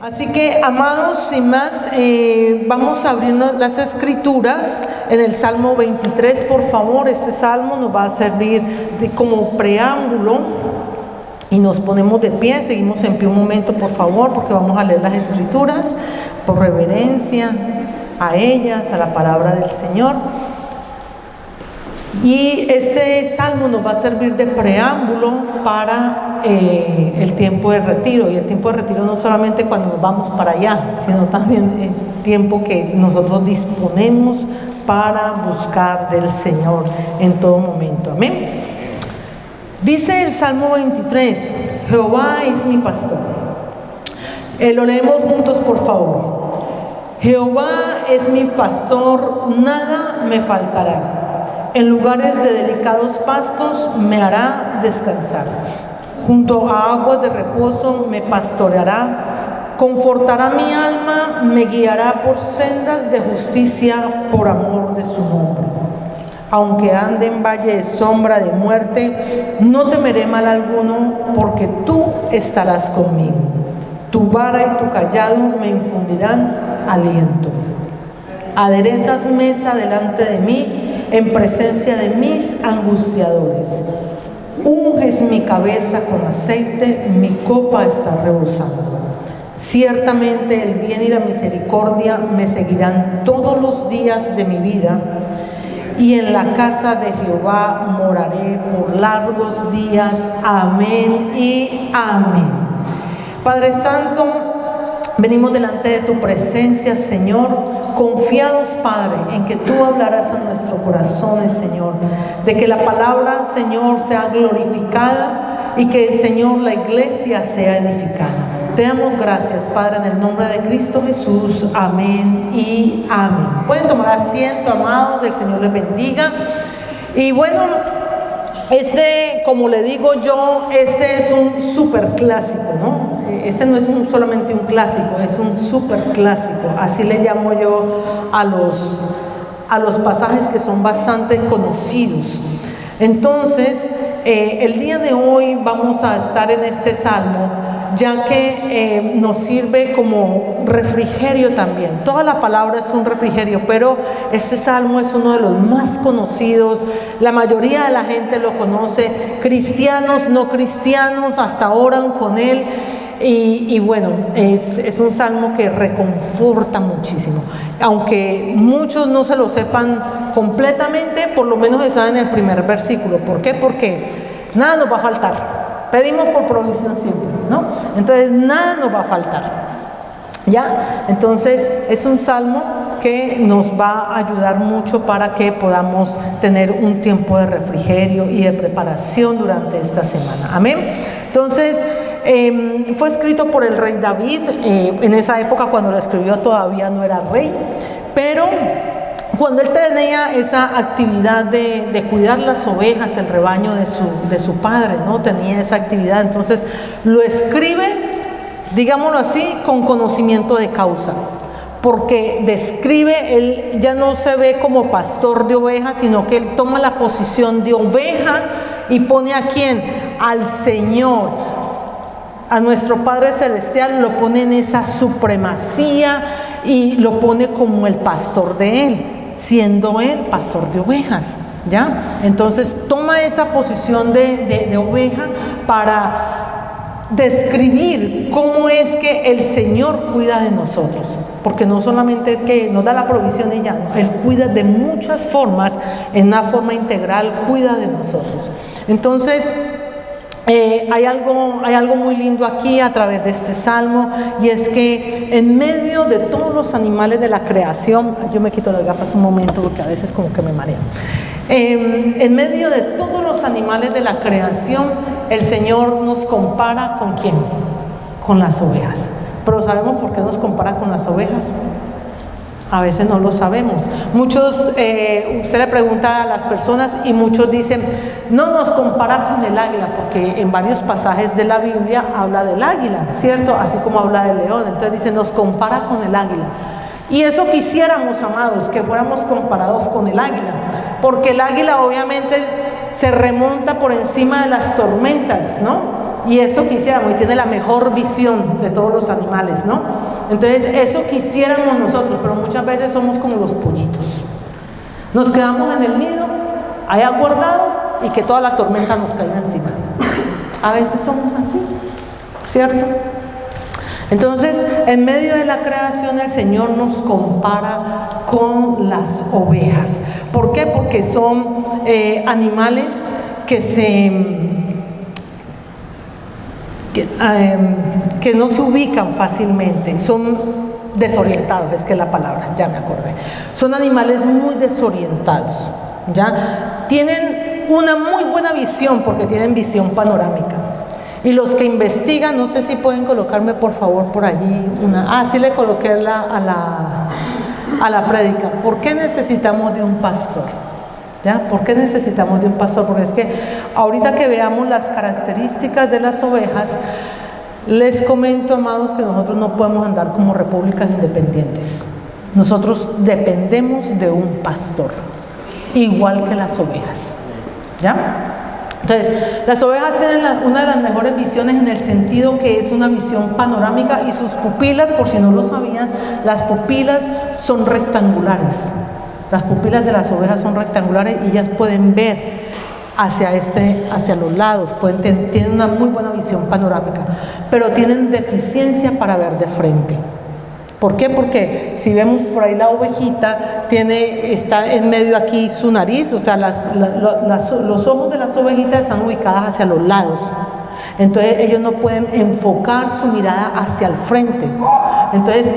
Así que, amados, sin más, vamos a abrirnos las escrituras en el Salmo 23, por favor. Este salmo nos va a servir como preámbulo y nos ponemos de pie, seguimos en pie un momento, por favor, porque vamos a leer las escrituras por reverencia a ellas, a la palabra del Señor. Y este salmo nos va a servir de preámbulo para el tiempo de retiro. Y el tiempo de retiro no solamente cuando nos vamos para allá, sino también el tiempo que nosotros disponemos para buscar del Señor en todo momento. Amén. Dice el Salmo 23, Jehová es mi pastor. Lo leemos juntos, por favor. Jehová es mi pastor, nada me faltará. En lugares de delicados pastos me hará descansar. Junto a aguas de reposo me pastoreará. Confortará mi alma, me guiará por sendas de justicia por amor de su nombre. Aunque ande en valle de sombra de muerte, no temeré mal alguno, porque tú estarás conmigo. Tu vara y tu cayado me infundirán aliento. Aderezas mesa delante de mí, en presencia de mis angustiadores. Unges mi cabeza con aceite, mi copa está rebosando. Ciertamente el bien y la misericordia me seguirán todos los días de mi vida, y en la casa de Jehová moraré por largos días. Amén y amén. Padre Santo, venimos delante de tu presencia, Señor, confiados, Padre, en que tú hablarás a nuestros corazones, Señor, de que la palabra, Señor, sea glorificada y que, Señor, la iglesia sea edificada. Te damos gracias, Padre, en el nombre de Cristo Jesús. Amén y amén. Pueden tomar asiento, amados, el Señor les bendiga. Y bueno, como le digo yo, este es un súper clásico, ¿no? Este no es solamente un clásico, es un súper clásico. Así le llamo yo a los pasajes que son bastante conocidos. Entonces, el día de hoy vamos a estar en este salmo, ya que nos sirve como refrigerio también. Toda la palabra es un refrigerio, pero este salmo es uno de los más conocidos. La mayoría de la gente lo conoce, cristianos, no cristianos, hasta oran con él. Y bueno, es un salmo que reconforta muchísimo. Aunque muchos no se lo sepan completamente, por lo menos se saben el primer versículo. ¿Por qué? Porque nada nos va a faltar. Pedimos por provisión siempre, ¿no? Entonces nada nos va a faltar. ¿Ya? Entonces es un salmo que nos va a ayudar mucho para que podamos tener un tiempo de refrigerio y de preparación durante esta semana. Amén. Entonces, fue escrito por el rey David. En esa época, cuando lo escribió, todavía no era rey, pero cuando él tenía esa actividad de cuidar las ovejas, el rebaño de su padre, ¿no? Tenía esa actividad, entonces lo escribe, digámoslo así, con conocimiento de causa, porque describe, él ya no se ve como pastor de ovejas, sino que él toma la posición de oveja y pone ¿a quién? Al Señor, a nuestro Padre Celestial, lo pone en esa supremacía y lo pone como el pastor de él, siendo él pastor de ovejas, ¿ya? Entonces toma esa posición de oveja para describir cómo es que el Señor cuida de nosotros, porque no solamente es que nos da la provisión y ya, no, Él cuida de muchas formas, en una forma integral cuida de nosotros. Entonces, hay algo muy lindo aquí a través de este salmo, y es que en medio de todos los animales de la creación, yo me quito las gafas un momento porque a veces como que me mareo. En medio de todos los animales de la creación, el Señor nos compara ¿con quién? Con las ovejas. Pero ¿sabemos por qué nos compara con las ovejas? A veces no lo sabemos. Usted le pregunta a las personas y muchos dicen, no nos compara con el águila, porque en varios pasajes de la Biblia habla del águila, ¿cierto? Así como habla del león. Entonces dice, nos compara con el águila. Y eso quisiéramos, amados, que fuéramos comparados con el águila, porque el águila obviamente se remonta por encima de las tormentas, ¿no? Y eso quisiéramos, y tiene la mejor visión de todos los animales, ¿no? Entonces, eso quisiéramos nosotros, pero muchas veces somos como los pollitos. Nos quedamos en el nido, allá guardados, y que toda la tormenta nos caiga encima. A veces somos así, ¿cierto? Entonces, en medio de la creación, el Señor nos compara con las ovejas. ¿Por qué? Porque son animales que no se ubican fácilmente, son desorientados, es que es la palabra, ya me acordé. Son animales muy desorientados, ¿ya? Tienen una muy buena visión porque tienen visión panorámica. Y los que investigan, no sé si pueden colocarme por favor por allí una... sí le coloqué a la prédica. ¿Por qué necesitamos de un pastor? ¿Ya? ¿Por qué necesitamos de un pastor? Porque es que ahorita que veamos las características de las ovejas, les comento, amados, que nosotros no podemos andar como repúblicas independientes. Nosotros dependemos de un pastor, igual que las ovejas, ¿ya? Entonces, las ovejas tienen una de las mejores visiones en el sentido que es una visión panorámica, y sus pupilas, por si no lo sabían, las pupilas son rectangulares. Las pupilas de las ovejas son rectangulares y ellas pueden ver hacia los lados, tienen una muy buena visión panorámica, pero tienen deficiencia para ver de frente. ¿Por qué? Porque si vemos por ahí la ovejita, está en medio aquí su nariz, o sea, los ojos de las ovejitas están ubicadas hacia los lados. Entonces ellos no pueden enfocar su mirada hacia el frente. Entonces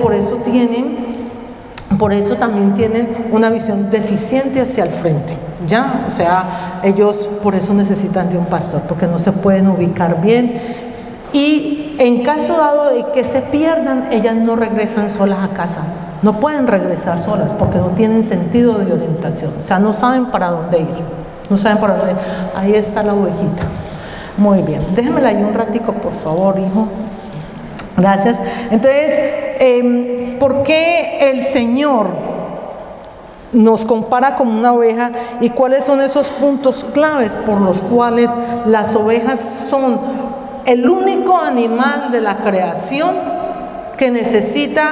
por eso también tienen una visión deficiente hacia el frente, ¿ya? O sea, ellos por eso necesitan de un pastor, porque no se pueden ubicar bien. Y en caso dado de que se pierdan, ellas no regresan solas a casa. No pueden regresar solas porque no tienen sentido de orientación. O sea, no saben para dónde ir. No saben para dónde ir. Ahí está la ovejita. Muy bien. Déjenmela ahí un ratico, por favor, hijo. Gracias. Entonces, ¿por qué el Señor nos compara con una oveja y cuáles son esos puntos claves por los cuales las ovejas son el único animal de la creación que necesita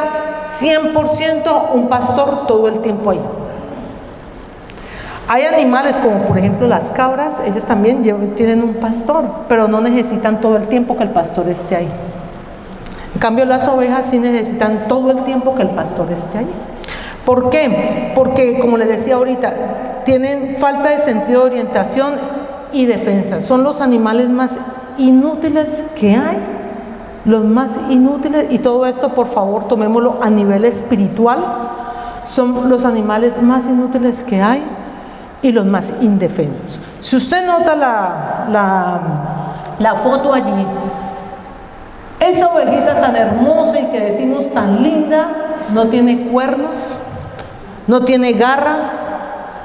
100% un pastor todo el tiempo ahí? Hay animales como por ejemplo las cabras, ellas también tienen un pastor, pero no necesitan todo el tiempo que el pastor esté ahí. En cambio las ovejas sí necesitan todo el tiempo que el pastor esté ahí. ¿Por qué? Porque, como les decía ahorita, tienen falta de sentido de orientación y defensa. Son los animales más inútiles que hay, los más inútiles, y todo esto por favor tomémoslo a nivel espiritual. Son los animales más inútiles que hay y los más indefensos. Si usted nota la foto allí, esa ovejita tan hermosa y que decimos tan linda, no tiene cuernos, no tiene garras,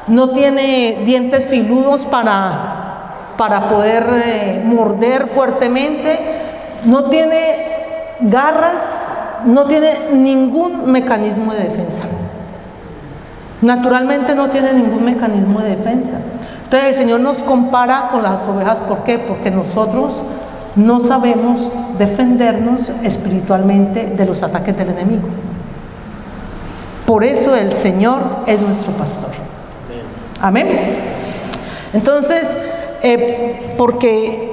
no tiene dientes filudos para poder morder fuertemente, no tiene garras, no tiene ningún mecanismo de defensa. Naturalmente no tiene ningún mecanismo de defensa. Entonces el Señor nos compara con las ovejas. ¿Por qué? Porque nosotros no sabemos defendernos espiritualmente de los ataques del enemigo. Por eso el Señor es nuestro pastor. Amén. Entonces, porque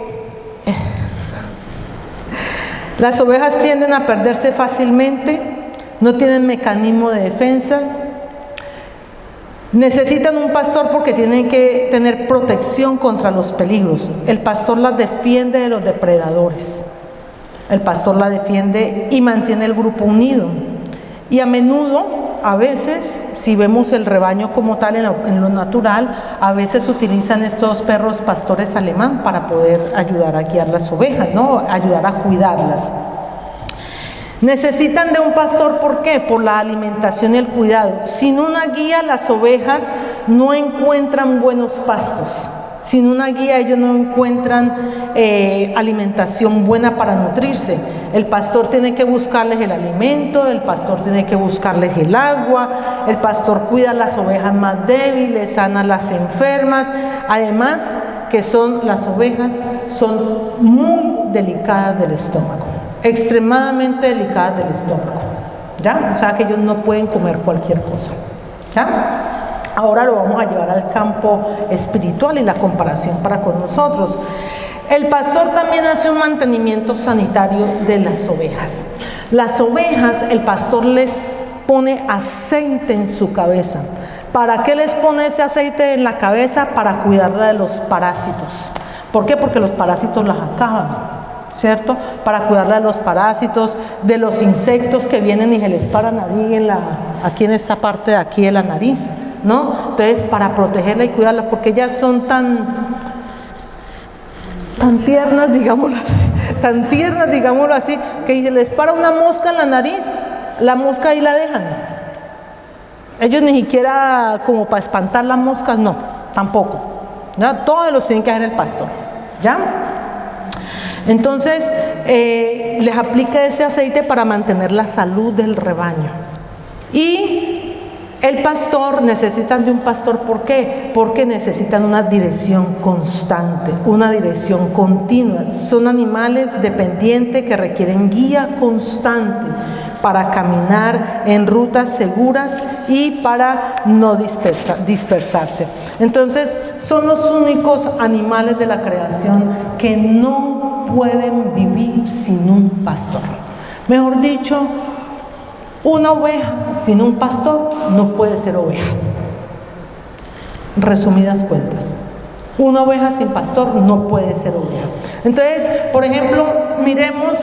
las ovejas tienden a perderse fácilmente, no tienen mecanismo de defensa, necesitan un pastor porque tienen que tener protección contra los peligros. El pastor las defiende de los depredadores, el pastor las defiende y mantiene el grupo unido. Y a menudo, a veces, si vemos el rebaño como tal en lo natural, a veces utilizan estos perros pastores alemán para poder ayudar a guiar las ovejas, ¿no? Ayudar a cuidarlas. Necesitan de un pastor, ¿por qué? Por la alimentación y el cuidado. Sin una guía, las ovejas no encuentran buenos pastos. Sin una guía, ellos no encuentran alimentación buena para nutrirse. El pastor tiene que buscarles el alimento, el pastor tiene que buscarles el agua, el pastor cuida a las ovejas más débiles, sana a las enfermas. Además, las ovejas son muy delicadas del estómago, extremadamente delicadas del estómago, ¿ya? O sea que ellos no pueden comer cualquier cosa, ¿ya? Ahora lo vamos a llevar al campo espiritual y la comparación para con nosotros. El pastor también hace un mantenimiento sanitario de las ovejas. Las ovejas, el pastor les pone aceite en su cabeza. ¿Para qué les pone ese aceite en la cabeza? Para cuidarla de los parásitos. ¿Por qué? Porque los parásitos las acaban, ¿cierto? Para cuidarla de los parásitos, de los insectos que vienen y se les paran ahí aquí en esta parte de aquí de la nariz, ¿no? Entonces, para protegerla y cuidarla, porque ellas son tan tiernas, digámoslo así, que si se les para una mosca en la nariz, la mosca ahí la dejan. Ellos ni siquiera como para espantar las moscas, no, tampoco, ¿no? Todos los tienen que hacer el pastor, ¿ya? Entonces, les aplica ese aceite para mantener la salud del rebaño. Y el pastor, necesitan de un pastor, ¿por qué? Porque necesitan una dirección constante, una dirección continua. Son animales dependientes que requieren guía constante para caminar en rutas seguras y para no dispersarse. Entonces, son los únicos animales de la creación que no pueden vivir sin un pastor. Mejor dicho, una oveja sin un pastor no puede ser oveja. Resumidas cuentas, una oveja sin pastor no puede ser oveja. Entonces, por ejemplo, miremos,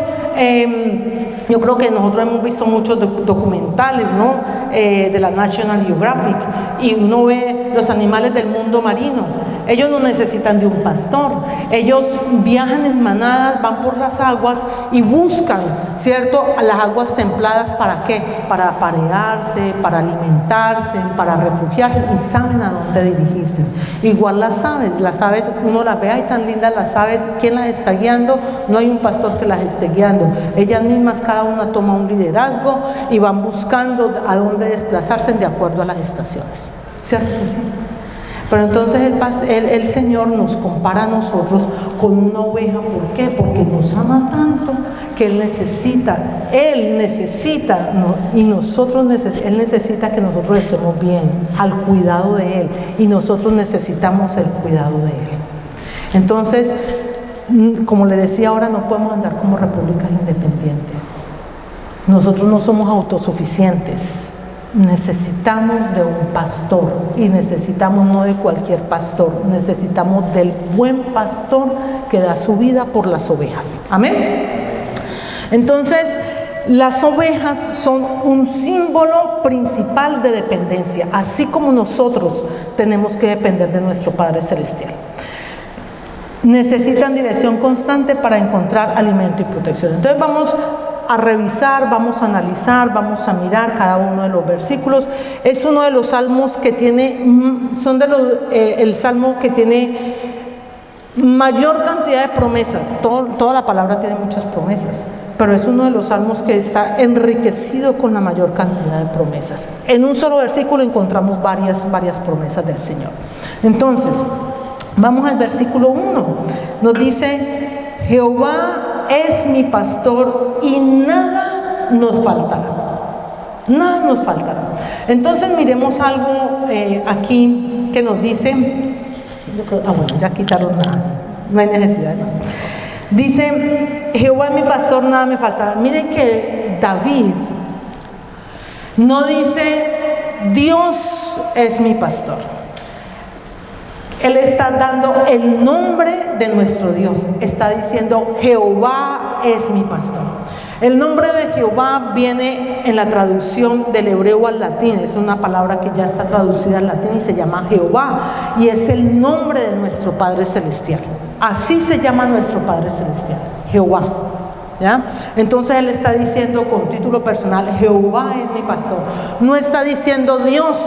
yo creo que nosotros hemos visto muchos documentales, ¿no? De la National Geographic, y uno ve los animales del mundo marino. Ellos no necesitan de un pastor, ellos viajan en manadas, van por las aguas y buscan, ¿cierto?, las aguas templadas. ¿Para qué? Para aparearse, para alimentarse, para refugiarse, y saben a dónde dirigirse. Igual las aves, uno las ve, ay, tan lindas las aves, ¿quién las está guiando? No hay un pastor que las esté guiando. Ellas mismas, cada una toma un liderazgo y van buscando a dónde desplazarse de acuerdo a las estaciones, ¿cierto que sí? Pero entonces el Señor nos compara a nosotros con una oveja. ¿Por qué? Porque nos ama tanto que Él necesita, Él necesita que nosotros estemos bien, al cuidado de Él, y nosotros necesitamos el cuidado de Él. Entonces, como le decía ahora, no podemos andar como repúblicas independientes. Nosotros no somos autosuficientes. Necesitamos de un pastor, y necesitamos no de cualquier pastor, necesitamos del buen pastor que da su vida por las ovejas. Amén. Entonces, las ovejas son un símbolo principal de dependencia, así como nosotros tenemos que depender de nuestro Padre Celestial. Necesitan dirección constante para encontrar alimento y protección. Entonces vamos a revisar, vamos a analizar, vamos a mirar cada uno de los versículos. Es uno de los salmos que tiene, el salmo que tiene mayor cantidad de promesas. Toda la palabra tiene muchas promesas, pero es uno de los salmos que está enriquecido con la mayor cantidad de promesas. En un solo versículo encontramos varias promesas del Señor. Entonces, vamos al versículo 1. Nos dice: Jehová es mi pastor y nada nos faltará. Nada nos faltará. Entonces miremos algo aquí que nos dice, bueno, ya quitaron nada, no hay necesidad de más. Dice: Jehová es mi pastor, nada me faltará. Miren que David no dice Dios es mi pastor. Él está dando el nombre de nuestro Dios. Está diciendo: Jehová es mi pastor. El nombre de Jehová viene en la traducción del hebreo al latín. Es una palabra que ya está traducida al latín y se llama Jehová. Y es el nombre de nuestro Padre Celestial. Así se llama nuestro Padre Celestial, Jehová. ¿Ya? Entonces Él está diciendo con título personal: Jehová es mi pastor. No está diciendo Dios.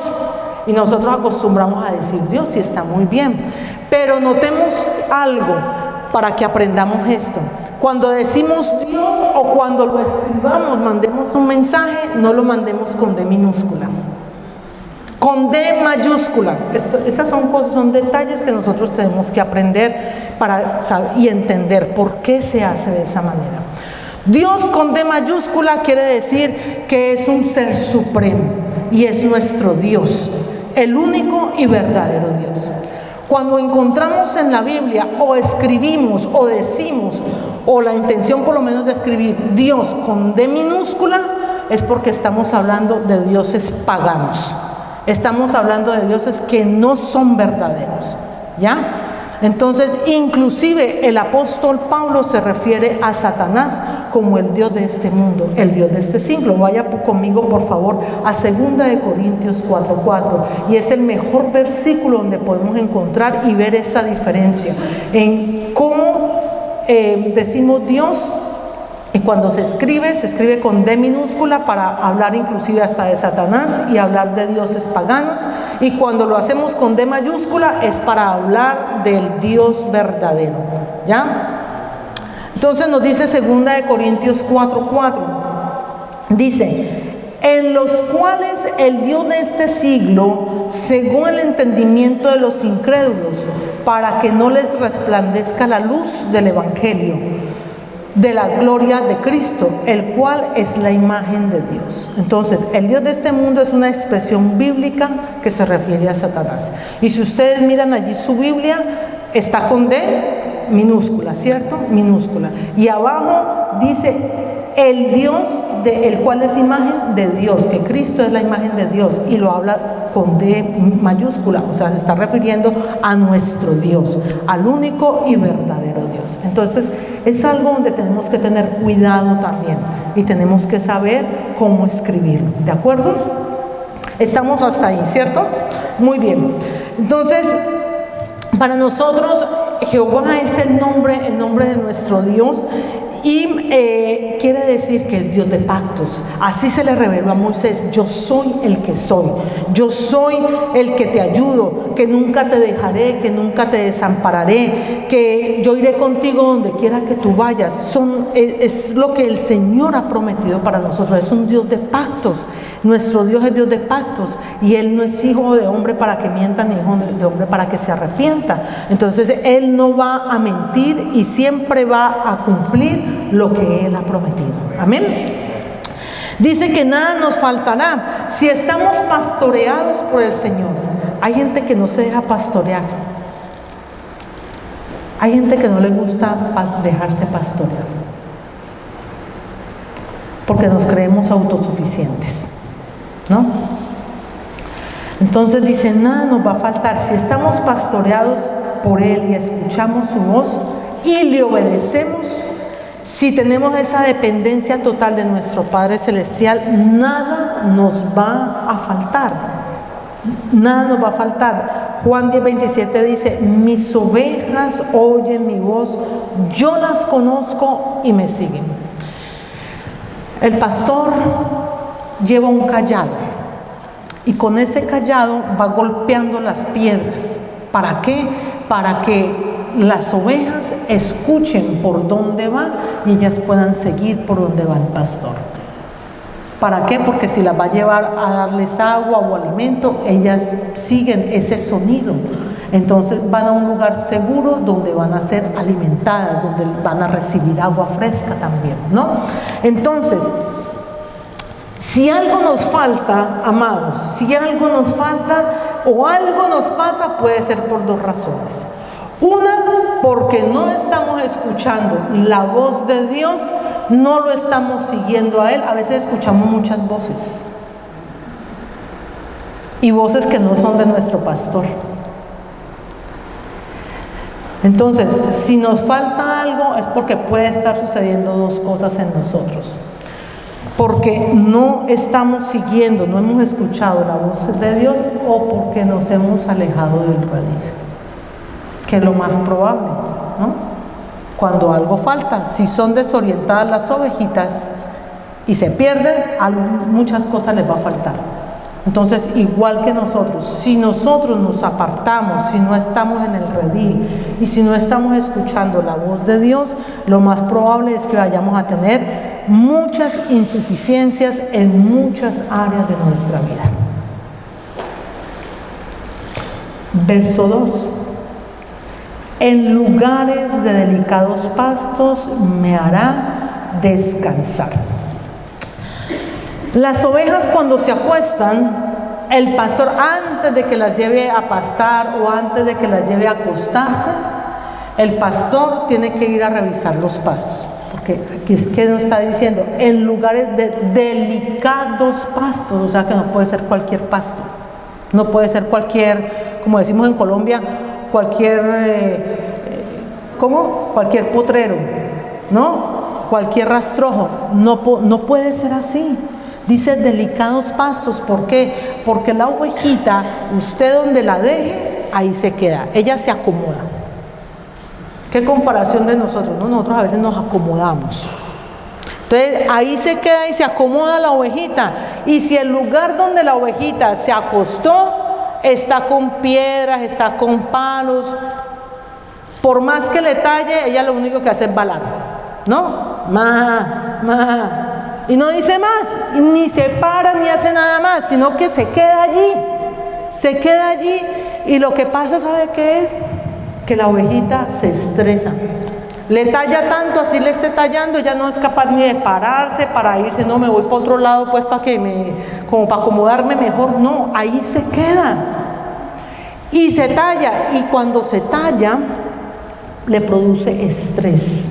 Y nosotros acostumbramos a decir Dios, y está muy bien, pero notemos algo para que aprendamos esto. Cuando decimos Dios o cuando lo escribamos, mandemos un mensaje, no lo mandemos con D minúscula. con D mayúscula. Estas son cosas, son detalles que nosotros tenemos que aprender para saber y entender por qué se hace de esa manera. Dios con D mayúscula quiere decir que es un ser supremo y es nuestro Dios, el único y verdadero Dios. Cuando encontramos en la Biblia o escribimos o decimos, o la intención por lo menos de escribir Dios con D minúscula, es porque estamos hablando de dioses paganos. Estamos hablando de dioses que no son verdaderos, ¿ya? Entonces, inclusive el apóstol Pablo se refiere a Satanás como el Dios de este mundo, el Dios de este siglo. Vaya conmigo, por favor, a 2 Corintios 4:4, y es el mejor versículo donde podemos encontrar y ver esa diferencia en cómo decimos Dios. Y cuando se escribe con D minúscula para hablar inclusive hasta de Satanás y hablar de dioses paganos. Y cuando lo hacemos con D mayúscula es para hablar del Dios verdadero, ¿ya? Entonces nos dice 2 Corintios 4:4. Dice, en los cuales el Dios de este siglo cegó el entendimiento de los incrédulos para que no les resplandezca la luz del Evangelio de la gloria de Cristo, el cual es la imagen de Dios. Entonces, el Dios de este mundo es una expresión bíblica que se refiere a Satanás. Y si ustedes miran allí su Biblia, está con D minúscula, ¿cierto? Minúscula. Y abajo dice el Dios el cual es imagen de Dios, que Cristo es la imagen de Dios, y lo habla con D mayúscula, o sea, se está refiriendo a nuestro Dios, al único y verdadero Dios. Entonces, es algo donde tenemos que tener cuidado también, y tenemos que saber cómo escribirlo, ¿de acuerdo? Estamos hasta ahí, ¿cierto? Muy bien. Entonces, para nosotros, Jehová es el nombre de nuestro Dios. Y quiere decir que es Dios de pactos. Así se le reveló a Moisés: yo soy el que soy, yo soy el que te ayudo, que nunca te dejaré, que nunca te desampararé, que yo iré contigo donde quiera que tú vayas. Es lo que el Señor ha prometido para nosotros. Es un Dios de pactos. Nuestro Dios es Dios de pactos, y Él no es hijo de hombre para que mienta, ni hijo de hombre para que se arrepienta. Entonces Él no va a mentir y siempre va a cumplir lo que Él ha prometido. Amén. Dice que nada nos faltará si estamos pastoreados por el Señor. Hay gente que no se deja pastorear. Hay gente que no le gusta dejarse pastorear, porque nos creemos autosuficientes, ¿no? Entonces dice, nada nos va a faltar si estamos pastoreados por Él y escuchamos su voz y le obedecemos. Si tenemos esa dependencia total de nuestro Padre Celestial, nada nos va a faltar. Nada nos va a faltar. Juan 10:27 dice, mis ovejas oyen mi voz, yo las conozco y me siguen. El pastor lleva un callado y con ese callado va golpeando las piedras. ¿Para qué? Para que las ovejas escuchen por dónde va y ellas puedan seguir por donde va el pastor. ¿Para qué? Porque si las va a llevar a darles agua o alimento, ellas siguen ese sonido. Entonces van a un lugar seguro donde van a ser alimentadas, donde van a recibir agua fresca también, ¿no? Entonces, si algo nos falta, amados, si algo nos falta o algo nos pasa, puede ser por dos razones. Una, porque no estamos escuchando la voz de Dios, no lo estamos siguiendo a Él. A veces escuchamos muchas voces y voces que no son de nuestro pastor. Entonces, si nos falta algo es porque puede estar sucediendo dos cosas en nosotros. Porque no estamos siguiendo, no hemos escuchado la voz de Dios, o porque nos hemos alejado del redil, que es lo más probable, ¿no? Cuando algo falta, si son desorientadas las ovejitas y se pierden, muchas cosas les va a faltar. Entonces, igual que nosotros, si nosotros nos apartamos, si no estamos en el redil y si no estamos escuchando la voz de Dios, lo más probable es que vayamos a tener muchas insuficiencias en muchas áreas de nuestra vida. Verso 2. En lugares de delicados pastos me hará descansar. Las ovejas cuando se acuestan, el pastor antes de que las lleve a pastar o antes de que las lleve a acostarse, el pastor tiene que ir a revisar los pastos. Porque aquí es que nos está diciendo, en lugares de delicados pastos, o sea que no puede ser cualquier pasto, no puede ser cualquier, como decimos en Colombia, cualquier, cualquier potrero, ¿no? Cualquier rastrojo, no puede ser así. Dice delicados pastos, ¿por qué? Porque la ovejita, usted donde la deje, ahí se queda, ella se acomoda. ¿Qué comparación de nosotros? ¿No? Nosotros a veces nos acomodamos. Entonces ahí se queda y se acomoda la ovejita. Y si el lugar donde la ovejita se acostó está con piedras, está con palos, por más que le talle, ella lo único que hace es balar, ¿no? Y no dice más, y ni se para ni hace nada más, sino que se queda allí, y lo que pasa, ¿sabe qué es? Que la ovejita se estresa, le talla tanto, así le esté tallando, ya no es capaz ni de pararse para irse, no, me voy para otro lado pues como para acomodarme mejor, no, ahí se queda, y se talla, y cuando se talla, le produce estrés.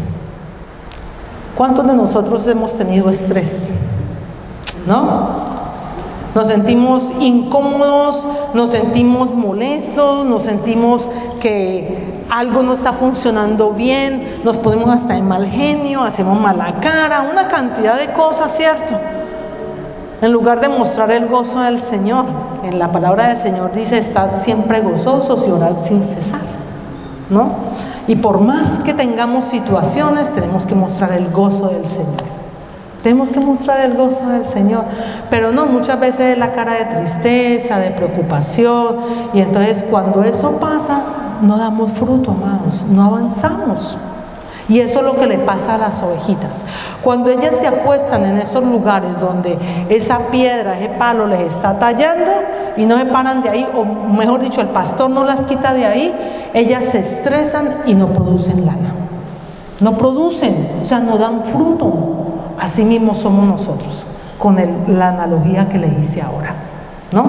¿Cuántos de nosotros hemos tenido estrés? ¿No? Nos sentimos incómodos, nos sentimos molestos, nos sentimos que algo no está funcionando bien, nos ponemos hasta en mal genio, hacemos mala cara, una cantidad de cosas, ¿cierto? En lugar de mostrar el gozo del Señor, en la palabra del Señor dice, estad siempre gozosos y orad sin cesar, ¿no? Y por más que tengamos situaciones, tenemos que mostrar el gozo del Señor. Tenemos que mostrar el gozo del Señor. Pero no, muchas veces es la cara de tristeza, de preocupación. Y entonces cuando eso pasa, no damos fruto, amados. No avanzamos. Y eso es lo que le pasa a las ovejitas. Cuando ellas se acuestan en esos lugares donde esa piedra, ese palo les está tallando y no se paran de ahí, o mejor dicho, el pastor no las quita de ahí, ellas se estresan y no producen lana. No producen, o sea, no dan fruto. Así mismo somos nosotros, con la analogía que les hice ahora, ¿no?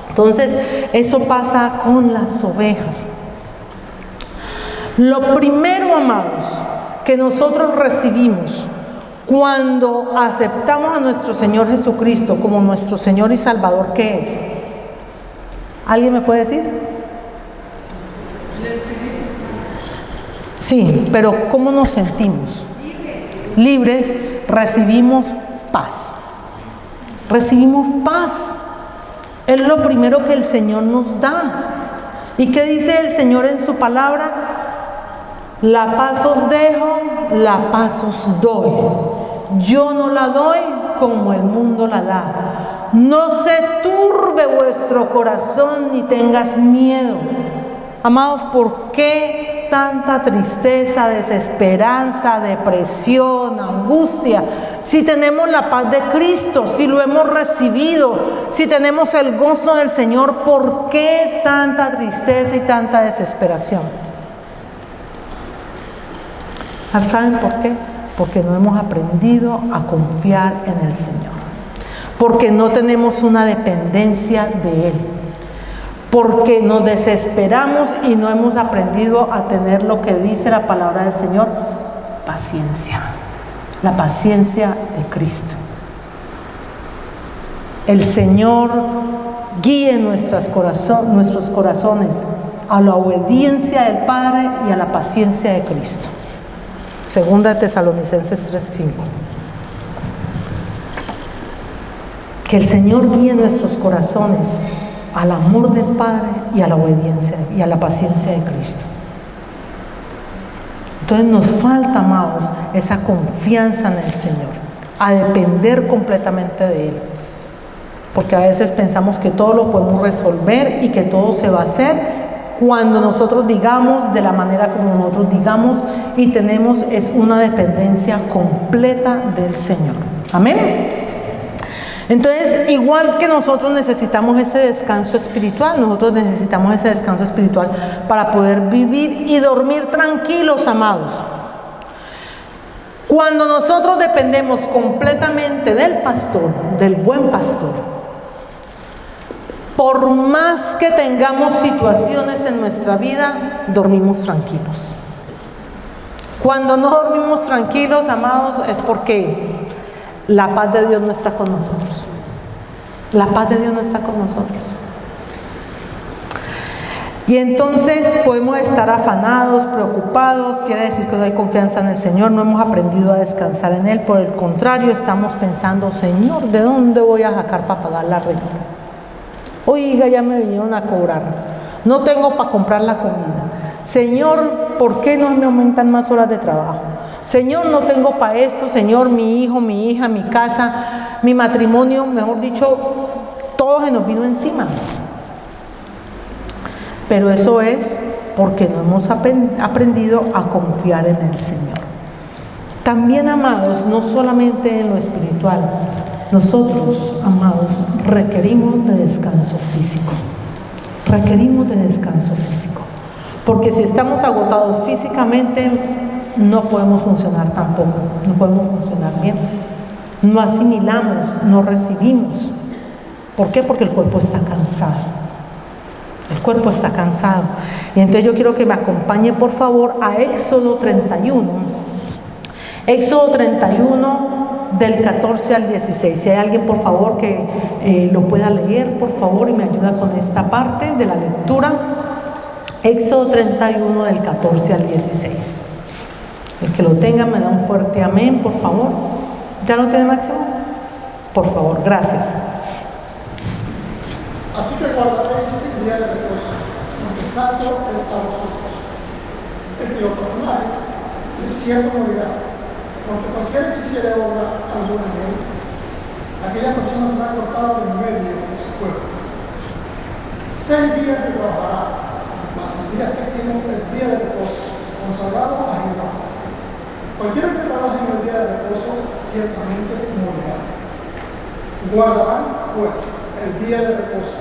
Entonces, eso pasa con las ovejas. Lo primero, amados, que nosotros recibimos cuando aceptamos a nuestro Señor Jesucristo como nuestro Señor y Salvador, ¿qué es? ¿Alguien me puede decir? Sí, pero ¿cómo nos sentimos? Libres, recibimos paz. Recibimos paz. Es lo primero que el Señor nos da. ¿Y qué dice el Señor en su palabra? La paz os dejo, la paz os doy. Yo no la doy como el mundo la da. No se turbe vuestro corazón ni tengas miedo. Amados, ¿por qué tanta tristeza, desesperanza, depresión, angustia? Si tenemos la paz de Cristo, si lo hemos recibido, si tenemos el gozo del Señor, ¿por qué tanta tristeza y tanta desesperación? ¿Saben por qué? Porque no hemos aprendido a confiar en el Señor. Porque no tenemos una dependencia de Él. Porque nos desesperamos y no hemos aprendido a tener lo que dice la palabra del Señor, paciencia. La paciencia de Cristo. El Señor guíe nuestros corazones a la obediencia del Padre y a la paciencia de Cristo. Segunda de Tesalonicenses 3:5. Que el Señor guíe nuestros corazones al amor del Padre y a la obediencia y a la paciencia de Cristo. Entonces nos falta, amados, esa confianza en el Señor, a depender completamente de Él. Porque a veces pensamos que todo lo podemos resolver y que todo se va a hacer cuando nosotros digamos, de la manera como nosotros digamos, y tenemos una dependencia completa del Señor. Amén. Entonces, igual que nosotros necesitamos ese descanso espiritual, nosotros necesitamos ese descanso espiritual para poder vivir y dormir tranquilos, amados. Cuando nosotros dependemos completamente del pastor, del buen pastor, por más que tengamos situaciones en nuestra vida, dormimos tranquilos. Cuando no dormimos tranquilos, amados, es porque la paz de Dios no está con nosotros. La paz de Dios no está con nosotros. Y entonces podemos estar afanados, preocupados, quiere decir que no hay confianza en el Señor, no hemos aprendido a descansar en Él. Por el contrario, estamos pensando, Señor, ¿de dónde voy a sacar para pagar la renta? Oiga, ya me vinieron a cobrar, no tengo para comprar la comida. Señor, ¿por qué no me aumentan más horas de trabajo? Señor, no tengo para esto. Señor, mi hijo, mi hija, mi casa, mi matrimonio, mejor dicho, todo se nos vino encima. Pero eso es porque no hemos aprendido a confiar en el Señor. También, amados, no solamente en lo espiritual, nosotros, amados, requerimos de descanso físico. Requerimos de descanso físico. Porque si estamos agotados físicamente, no podemos funcionar tampoco, no podemos funcionar bien. No asimilamos, no recibimos. ¿Por qué? Porque el cuerpo está cansado. El cuerpo está cansado. Y entonces yo quiero que me acompañe, por favor, a Éxodo 31. Éxodo 31, del 14 al 16. Si hay alguien, por favor, que lo pueda leer, por favor, y me ayuda con esta parte de la lectura. Éxodo 31, del 14 al 16. El que lo tenga me da un fuerte amén, por favor. ¿Ya lo tiene, Máximo? Por favor, gracias. Así que guardaréis el día de reposo, porque santo es a vosotros. El que lo tomare, de cierto morirá, porque cualquiera que hiciere obra alguna en él, aquella persona será cortada en medio de su cuerpo. 6 días se trabajará, mas el día séptimo es día de reposo, consagrado a Jehová. Cualquiera que trabaje en el día de reposo, ciertamente morirá. Guardarán, pues, el día de reposo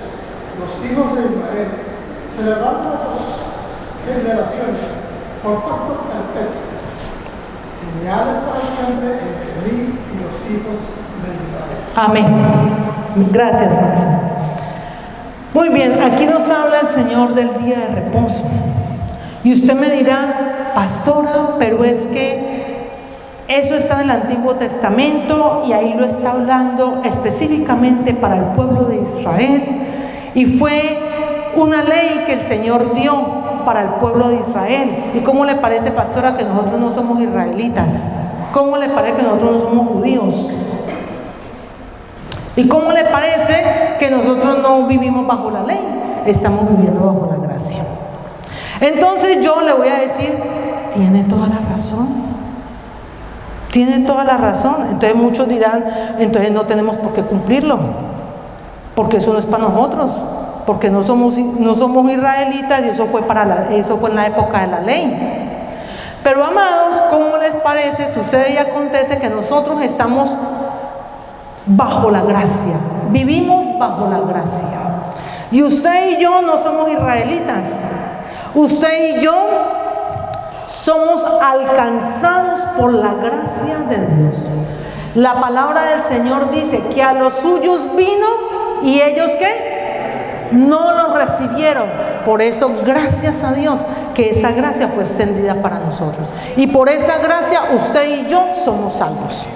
los hijos de Israel, celebrando las generaciones por pacto perpetuo, señales para siempre entre mí y los hijos de Israel. Amén. Gracias, Máximo. Muy bien, aquí nos habla el Señor del día de reposo. Y usted me dirá, pastora, pero es que eso está en el Antiguo Testamento y ahí lo está hablando específicamente para el pueblo de Israel. Y fue una ley que el Señor dio para el pueblo de Israel. ¿Y cómo le parece, pastora, que nosotros no somos israelitas? ¿Cómo le parece que nosotros no somos judíos? ¿Y cómo le parece que nosotros no vivimos bajo la ley? Estamos viviendo bajo la gracia. Entonces yo le voy a decir, tiene toda la razón. Tiene toda la razón. Entonces muchos dirán, entonces no tenemos por qué cumplirlo, porque eso no es para nosotros, porque no somos israelitas y eso fue en la época de la ley. Pero, amados, ¿cómo les parece? Sucede y acontece que nosotros estamos bajo la gracia, vivimos bajo la gracia. Y usted y yo no somos israelitas, usted y yo somos alcanzados por la gracia de Dios. La palabra del Señor dice que a los suyos vino y ellos ¿qué? No lo recibieron. Por eso, gracias a Dios, que esa gracia fue extendida para nosotros. Y por esa gracia usted y yo somos salvos.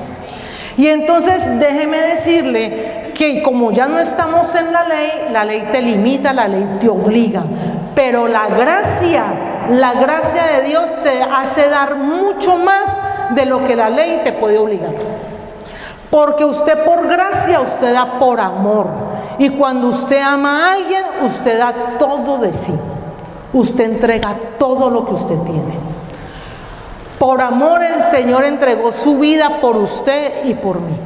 Y entonces déjeme decirle que como ya no estamos en la ley te limita, la ley te obliga. Pero la gracia de Dios te hace dar mucho más de lo que la ley te puede obligar. Porque usted por gracia, usted da por amor. Y cuando usted ama a alguien, usted da todo de sí. Usted entrega todo lo que usted tiene. Por amor el Señor entregó su vida por usted y por mí.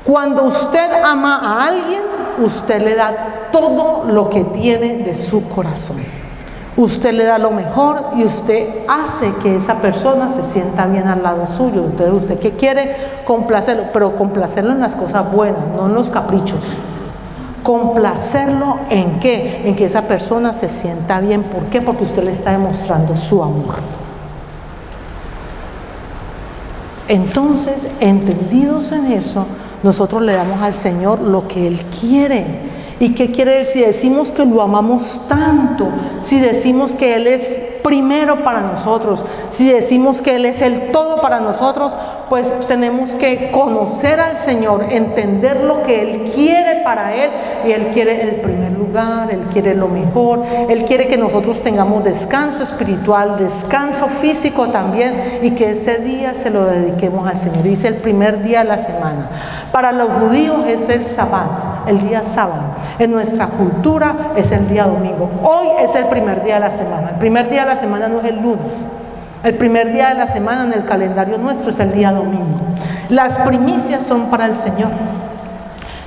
Cuando usted ama a alguien, usted le da todo lo que tiene de su corazón. Usted le da lo mejor y usted hace que esa persona se sienta bien al lado suyo. Entonces, ¿usted qué quiere? Complacerlo, pero complacerlo en las cosas buenas, no en los caprichos. Complacerlo ¿en qué? En que esa persona se sienta bien. ¿Por qué? Porque usted le está demostrando su amor. Entonces, entendidos en eso, nosotros le damos al Señor lo que Él quiere. ¿Y qué quiere decir? Si decimos que lo amamos tanto, si decimos que Él es primero para nosotros, si decimos que Él es el todo para nosotros, pues tenemos que conocer al Señor, entender lo que Él quiere para Él, y Él quiere el primer lugar, Él quiere lo mejor, Él quiere que nosotros tengamos descanso espiritual, descanso físico también, y que ese día se lo dediquemos al Señor. Dice el primer día de la semana. Para los judíos es el Sabbat, el día sábado. En nuestra cultura es el día domingo. Hoy es el primer día de la semana. El primer día de la semana no es el lunes. El primer día de la semana en el calendario nuestro es el día domingo. Las primicias son para el Señor.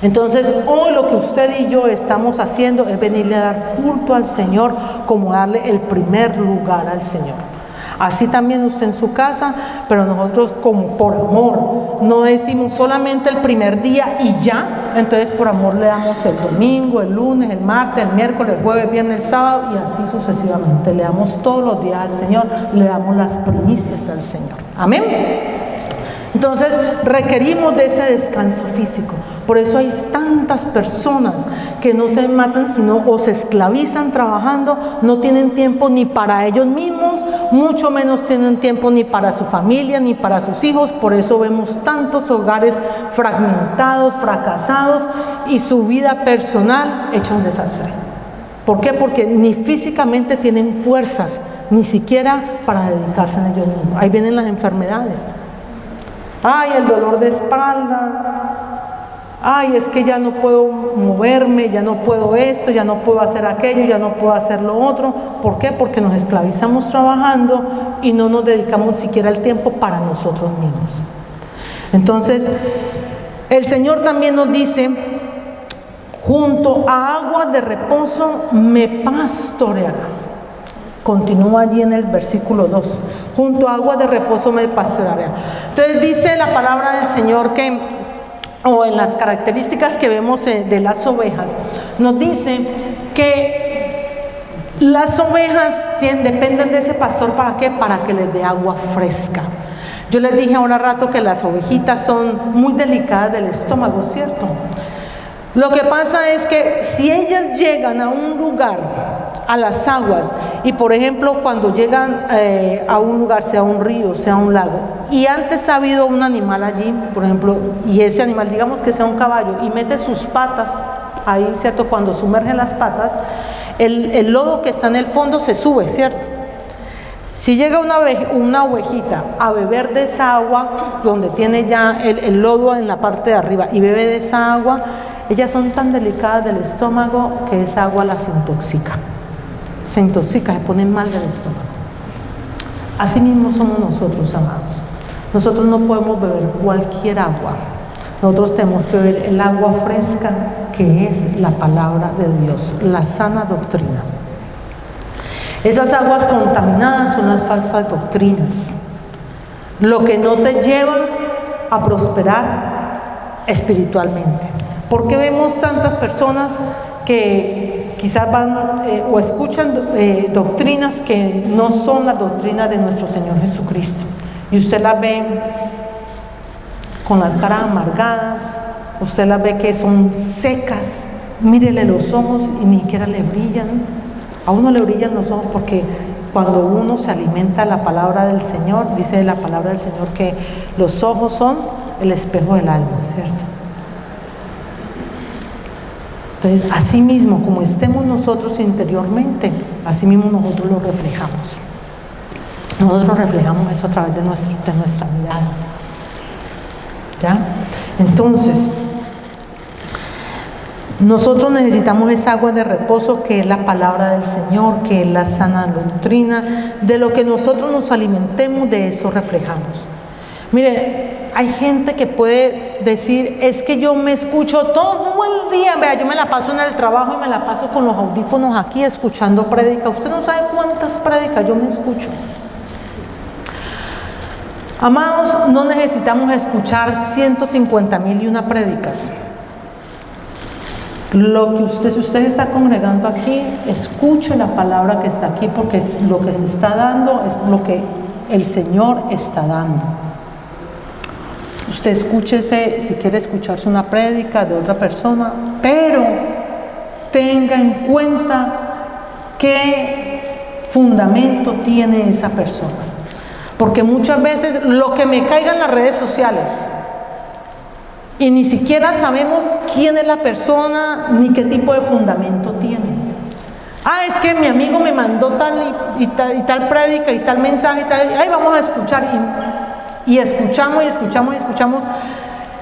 Entonces, hoy lo que usted y yo estamos haciendo es venirle a dar culto al Señor, como darle el primer lugar al Señor. Así también usted en su casa, pero nosotros como por amor, no decimos solamente el primer día y ya. Entonces por amor le damos el domingo, el lunes, el martes, el miércoles, el jueves, viernes, el sábado, y así sucesivamente. Le damos todos los días al Señor, le damos las primicias al Señor. Amén. Entonces requerimos de ese descanso físico. Por eso hay tantas personas que no se matan, sino o se esclavizan trabajando, no tienen tiempo ni para ellos mismos, mucho menos tienen tiempo ni para su familia, ni para sus hijos. Por eso vemos tantos hogares fragmentados, fracasados, y su vida personal hecha un desastre. ¿Por qué? Porque ni físicamente tienen fuerzas, ni siquiera para dedicarse a ellos mismos. Ahí vienen las enfermedades. Ay, el dolor de espalda. Ay, es que ya no puedo moverme, ya no puedo esto, ya no puedo hacer aquello, ya no puedo hacer lo otro. ¿Por qué? Porque nos esclavizamos trabajando y no nos dedicamos siquiera el tiempo para nosotros mismos. Entonces, el Señor también nos dice: junto a aguas de reposo me pastoreará. Continúa allí en el versículo 2. Junto a aguas de reposo me pastoreará. Entonces dice la palabra del Señor que, o en las características que vemos de las ovejas, nos dice que las ovejas dependen de ese pastor. ¿Para qué? Para que les dé agua fresca. Yo les dije ahora rato que las ovejitas son muy delicadas del estómago, ¿cierto? Lo que pasa es que si ellas llegan a un lugar, a las aguas, y por ejemplo cuando llegan a un lugar, sea un río, sea un lago, y antes ha habido un animal allí, por ejemplo, y ese animal, digamos que sea un caballo, y mete sus patas ahí, ¿cierto? Cuando sumerge las patas, el lodo que está en el fondo se sube, ¿cierto? Si llega una ovejita a beber de esa agua, donde tiene ya el lodo en la parte de arriba, y bebe de esa agua, ellas son tan delicadas del estómago que esa agua las intoxica. Se intoxica, se ponen mal del estómago. Así mismo somos nosotros, amados. Nosotros no podemos beber cualquier agua. Nosotros tenemos que beber el agua fresca, que es la palabra de Dios, la sana doctrina. Esas aguas contaminadas son las falsas doctrinas, lo que no te lleva a prosperar espiritualmente. ¿Por qué vemos tantas personas que quizás van o escuchan doctrinas que no son las doctrinas de nuestro Señor Jesucristo? Y usted las ve con las caras amargadas, usted las ve que son secas, mírele los ojos y ni siquiera le brillan. A uno le brillan los ojos porque cuando uno se alimenta de la palabra del Señor, dice la palabra del Señor que los ojos son el espejo del alma, ¿cierto? Entonces, así mismo como estemos nosotros interiormente, así mismo nosotros lo reflejamos. Nosotros reflejamos eso a través de nuestra mirada. ¿Ya? Entonces, nosotros necesitamos esa agua de reposo que es la palabra del Señor, que es la sana doctrina. De lo que nosotros nos alimentemos, de eso reflejamos. Mire, hay gente que puede decir, es que yo me escucho todo el día, vea, yo me la paso en el trabajo y me la paso con los audífonos aquí escuchando prédica. Usted no sabe cuántas prédicas yo me escucho. Amados, no necesitamos escuchar 150,001 prédicas. Lo que usted, si usted está congregando aquí, escuche la palabra que está aquí, porque es lo que se está dando, es lo que el Señor está dando. Usted escúchese, si quiere escucharse una prédica de otra persona, pero tenga en cuenta qué fundamento tiene esa persona. Porque muchas veces lo que me caiga en las redes sociales, y ni siquiera sabemos quién es la persona, ni qué tipo de fundamento tiene. Es que mi amigo me mandó tal y tal prédica y tal mensaje, y tal, ahí vamos a escuchar. Y escuchamos y escuchamos y escuchamos.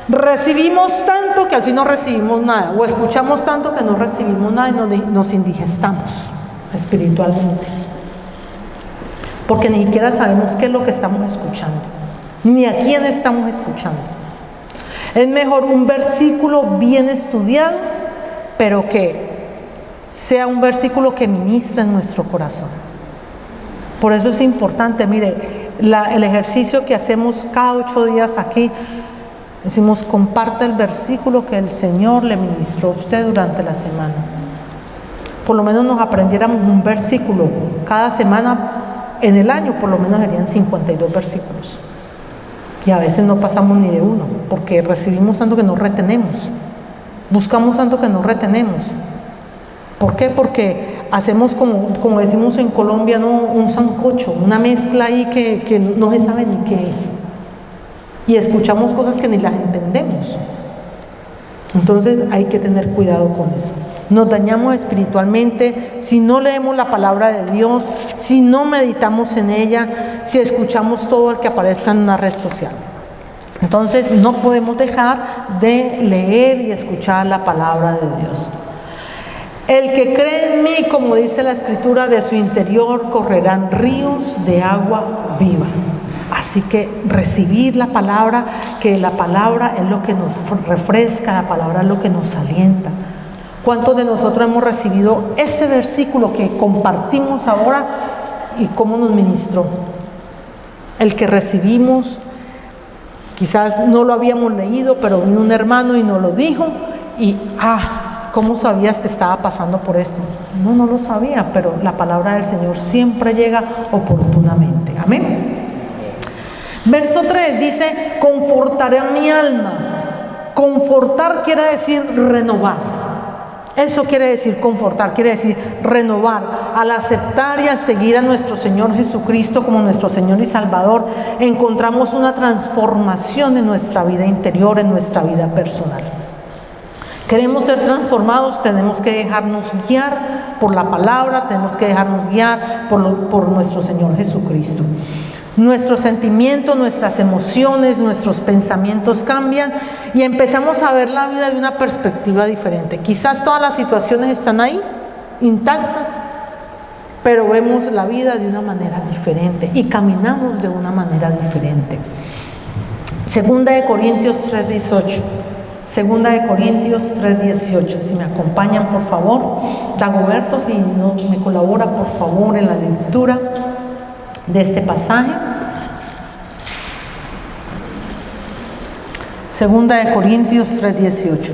Recibimos tanto que al fin no recibimos nada, o escuchamos tanto que no recibimos nada y nos indigestamos espiritualmente. Porque ni siquiera sabemos qué es lo que estamos escuchando, ni a quién estamos escuchando. Es mejor un versículo bien estudiado, pero que sea un versículo que ministre en nuestro corazón. Por eso es importante, mire, el ejercicio que hacemos cada 8 días aquí, decimos, comparte el versículo que el Señor le ministró a usted durante la semana. Por lo menos nos aprendiéramos un versículo cada semana. En el año por lo menos serían 52 versículos. Y a veces no pasamos ni de uno, porque recibimos tanto que no retenemos. Buscamos tanto que no retenemos. ¿Por qué? Porque hacemos como decimos en Colombia, ¿no? Un sancocho, una mezcla ahí que no se sabe ni qué es. Y escuchamos cosas que ni las entendemos. Entonces hay que tener cuidado con eso. Nos dañamos espiritualmente si no leemos la palabra de Dios, si no meditamos en ella, si escuchamos todo el que aparezca en una red social. Entonces no podemos dejar de leer y escuchar la palabra de Dios. El que cree en mí, como dice la Escritura, de su interior correrán ríos de agua viva. Así que recibir la palabra, que la palabra es lo que nos refresca, la palabra es lo que nos alienta. ¿Cuántos de nosotros hemos recibido ese versículo que compartimos ahora y cómo nos ministró? El que recibimos, quizás no lo habíamos leído, pero vino un hermano y nos lo dijo y ¿cómo sabías que estaba pasando por esto? No lo sabía, pero la palabra del Señor siempre llega oportunamente. Amén. Verso 3 dice, confortaré a mi alma. Confortar quiere decir renovar. Eso quiere decir confortar, quiere decir renovar. Al aceptar y al seguir a nuestro Señor Jesucristo como nuestro Señor y Salvador, encontramos una transformación en nuestra vida interior, en nuestra vida personal. Queremos ser transformados, tenemos que dejarnos guiar por la palabra, tenemos que dejarnos guiar por nuestro Señor Jesucristo. Nuestros sentimientos, nuestras emociones, nuestros pensamientos cambian y empezamos a ver la vida de una perspectiva diferente. Quizás todas las situaciones están ahí, intactas, pero vemos la vida de una manera diferente y caminamos de una manera diferente. Segunda de Corintios 3:18. Segunda de Corintios 3:18. Si me acompañan, por favor. Dagoberto, si no me colabora, por favor, en la lectura de este pasaje. Segunda de Corintios 3:18.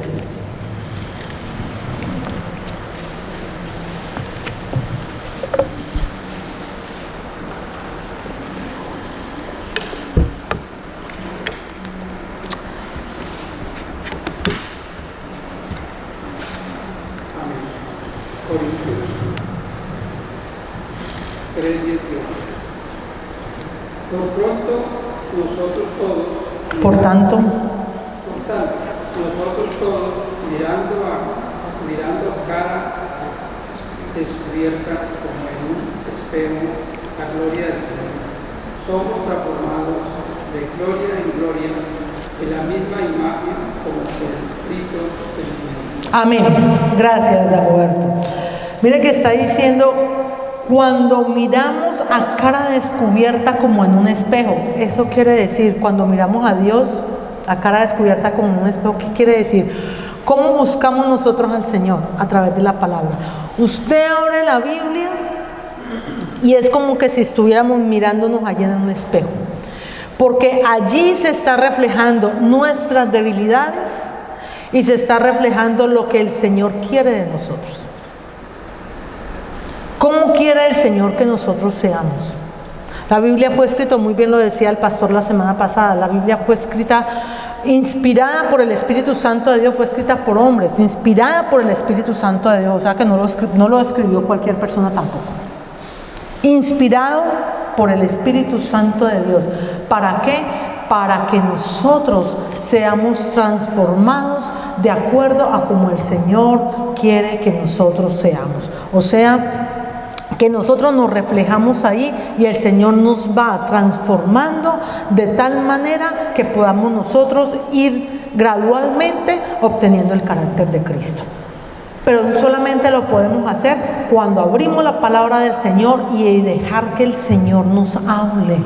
Por tanto, nosotros todos, mirando cara descubierta como en un espejo la gloria del Señor, somos transformados de gloria en gloria en la misma imagen como por el Espíritu del Señor. amén. Gracias, Dagoberto. Mire que está diciendo Cuando miramos a cara descubierta como en un espejo, eso quiere decir, cuando miramos a Dios a cara descubierta como en un espejo, ¿qué quiere decir? ¿Cómo buscamos nosotros al Señor? A través de la palabra. Usted abre la Biblia y es como que si estuviéramos mirándonos allá en un espejo, porque allí se está reflejando nuestras debilidades y se está reflejando lo que el Señor quiere de nosotros. ¿Cómo quiere el Señor que nosotros seamos? La Biblia fue escrita, muy bien lo decía el pastor la semana pasada, la Biblia fue escrita, inspirada por el Espíritu Santo de Dios, fue escrita por hombres, inspirada por el Espíritu Santo de Dios, o sea que no lo escribió cualquier persona tampoco. Inspirado por el Espíritu Santo de Dios. ¿Para qué? Para que nosotros seamos transformados de acuerdo a como el Señor quiere que nosotros seamos. O sea, que nosotros nos reflejamos ahí y el Señor nos va transformando de tal manera que podamos nosotros ir gradualmente obteniendo el carácter de Cristo. Pero solamente lo podemos hacer cuando abrimos la palabra del Señor y dejar que el Señor nos hable.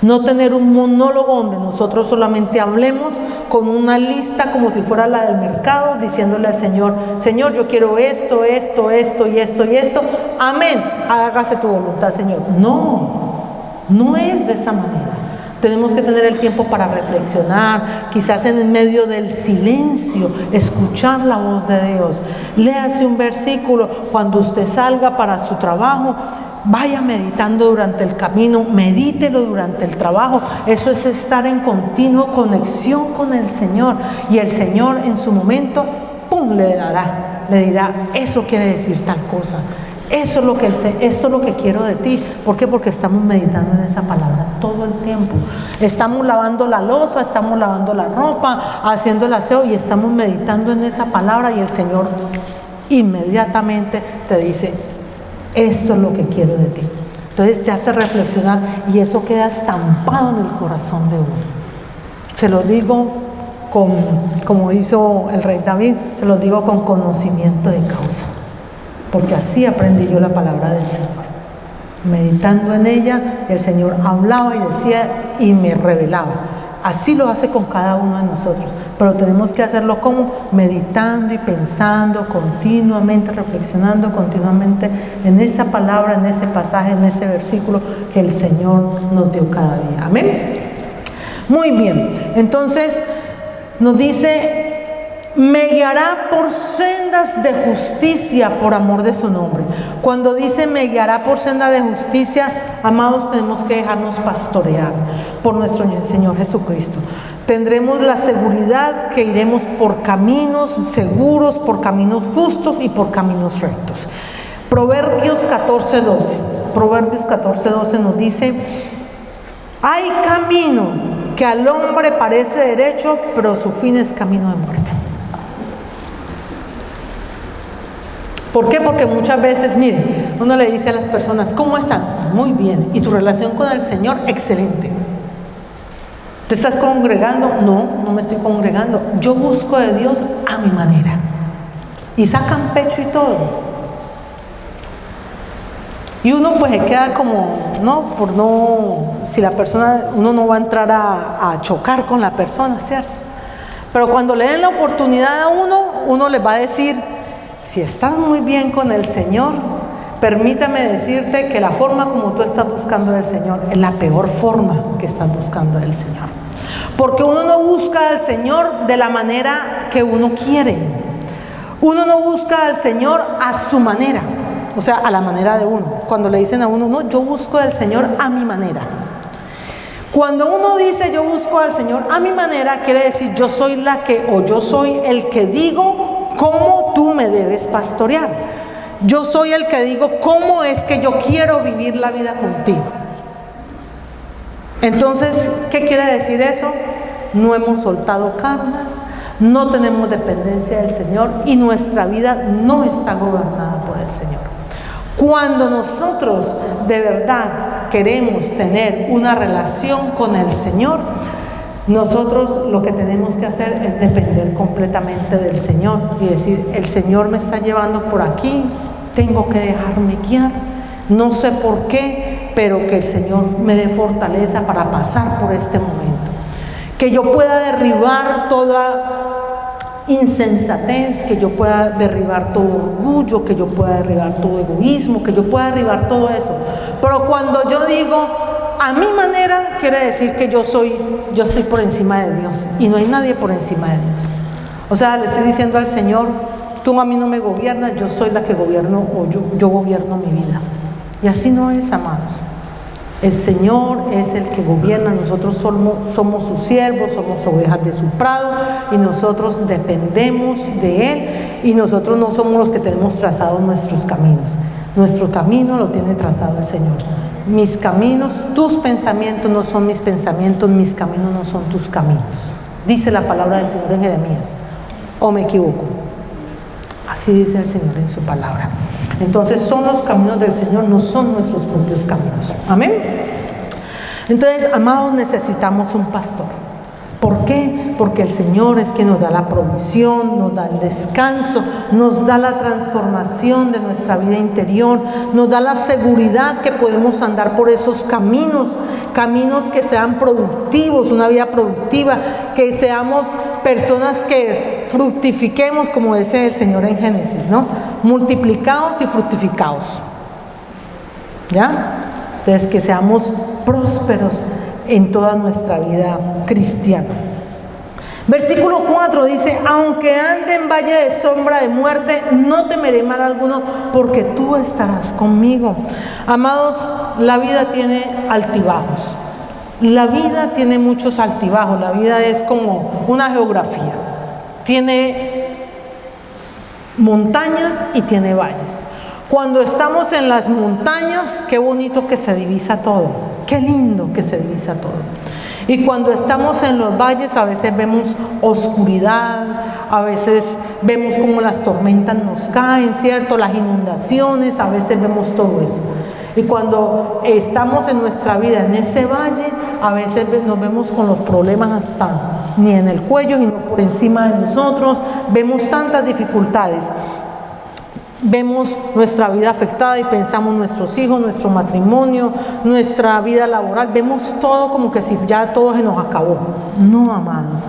No tener un monólogo donde nosotros solamente hablemos con una lista como si fuera la del mercado, diciéndole al Señor: Señor, yo quiero esto, esto, esto y esto y esto. Amén, hágase tu voluntad, Señor. No es de esa manera. Tenemos que tener el tiempo para reflexionar, quizás en medio del silencio, escuchar la voz de Dios. Léase un versículo cuando usted salga para su trabajo. Vaya meditando durante el camino, medítelo durante el trabajo. Eso es estar en continua conexión con el Señor. Y el Señor en su momento, ¡pum!, le dirá, eso quiere decir tal cosa. Esto es lo que quiero de ti. ¿Por qué? Porque estamos meditando en esa palabra todo el tiempo. Estamos lavando la loza, estamos lavando la ropa, haciendo el aseo y estamos meditando en esa palabra y el Señor inmediatamente te dice: esto es lo que quiero de ti. Entonces te hace reflexionar y eso queda estampado en el corazón de uno. Se lo digo como hizo el rey David, se lo digo con conocimiento de causa, porque así aprendí yo la palabra del Señor. Meditando en ella, el Señor hablaba y decía y me revelaba. Así lo hace con cada uno de nosotros, pero tenemos que hacerlo como meditando y pensando continuamente, reflexionando continuamente en esa palabra, en ese pasaje, en ese versículo que el Señor nos dio cada día. Amén. Muy bien, entonces nos dice: me guiará por sendas de justicia por amor de su nombre. Cuando dice me guiará por sendas de justicia, amados, tenemos que dejarnos pastorear por nuestro Señor Jesucristo. Tendremos la seguridad que iremos por caminos seguros, por caminos justos y por caminos rectos. Proverbios 14:12 nos dice: hay camino que al hombre parece derecho, pero su fin es camino de muerte. ¿Por qué? Porque muchas veces, mire, uno le dice a las personas: ¿cómo están? Muy bien. ¿Y tu relación con el Señor? Excelente. ¿Te estás congregando? No me estoy congregando. Yo busco de Dios a mi manera. Y sacan pecho y todo. Y uno pues se queda como, si la persona, uno no va a entrar a chocar con la persona, ¿cierto? Pero cuando le den la oportunidad a uno les va a decir: si estás muy bien con el Señor, permítame decirte que la forma como tú estás buscando del Señor es la peor forma que estás buscando del Señor. Porque uno no busca al Señor de la manera que uno quiere. Uno no busca al Señor a su manera, o sea, a la manera de uno. Cuando le dicen a uno: no, yo busco al Señor a mi manera. Cuando uno dice yo busco al Señor a mi manera, quiere decir yo soy el que digo cómo tú me debes pastorear. Yo soy el que digo cómo es que yo quiero vivir la vida contigo. Entonces, ¿qué quiere decir eso? No hemos soltado cargas, no tenemos dependencia del Señor y nuestra vida no está gobernada por el Señor. Cuando nosotros de verdad queremos tener una relación con el Señor, nosotros lo que tenemos que hacer es depender completamente del Señor y decir: el Señor me está llevando por aquí, tengo que dejarme guiar, No sé por qué, pero que el Señor me dé fortaleza para pasar por este momento. Que yo pueda derribar toda insensatez, que yo pueda derribar todo orgullo, que yo pueda derribar todo egoísmo, que yo pueda derribar todo eso. Pero cuando yo digo a mi manera, quiere decir que yo estoy por encima de Dios, y no hay nadie por encima de Dios. O sea, le estoy diciendo al Señor, tú a mí no me gobiernas, yo soy la que gobierno, o yo gobierno mi vida. Y así no es, amados. El Señor es el que gobierna, nosotros somos sus siervos, somos ovejas de su prado, y nosotros dependemos de Él, y nosotros no somos los que tenemos trazados nuestros caminos. Nuestro camino lo tiene trazado el Señor. Mis caminos, tus pensamientos no son mis pensamientos, mis caminos no son tus caminos. Dice la palabra del Señor en Jeremías. ¿O me equivoco? Así dice el Señor en su palabra. Entonces son los caminos del Señor, no son nuestros propios caminos. Amén. Entonces, amados, necesitamos un pastor. ¿Por qué? Porque el Señor es quien nos da la provisión, nos da el descanso, nos da la transformación de nuestra vida interior, nos da la seguridad que podemos andar por esos caminos que sean productivos, una vida productiva, que seamos personas que fructifiquemos, como dice el Señor en Génesis, ¿no? Multiplicados y fructificados. ¿Ya? Entonces, que seamos prósperos en toda nuestra vida cristiana. Versículo 4 dice: aunque ande en valle de sombra de muerte, no temeré mal alguno, porque tú estarás conmigo. Amados, la vida tiene altibajos. La vida tiene muchos altibajos. La vida es como una geografía. Tiene montañas y tiene valles. Cuando estamos en las montañas, qué bonito que se divisa todo, qué lindo que se divisa todo. Y cuando estamos en los valles, a veces vemos oscuridad, a veces vemos cómo las tormentas nos caen, ¿cierto? Las inundaciones, a veces vemos todo eso. Y cuando estamos en nuestra vida en ese valle, a veces nos vemos con los problemas hasta ni en el cuello, sino por encima de nosotros, vemos tantas dificultades. Vemos nuestra vida afectada y pensamos nuestros hijos, nuestro matrimonio, nuestra vida laboral. Vemos todo como que si ya todo se nos acabó. No, amados.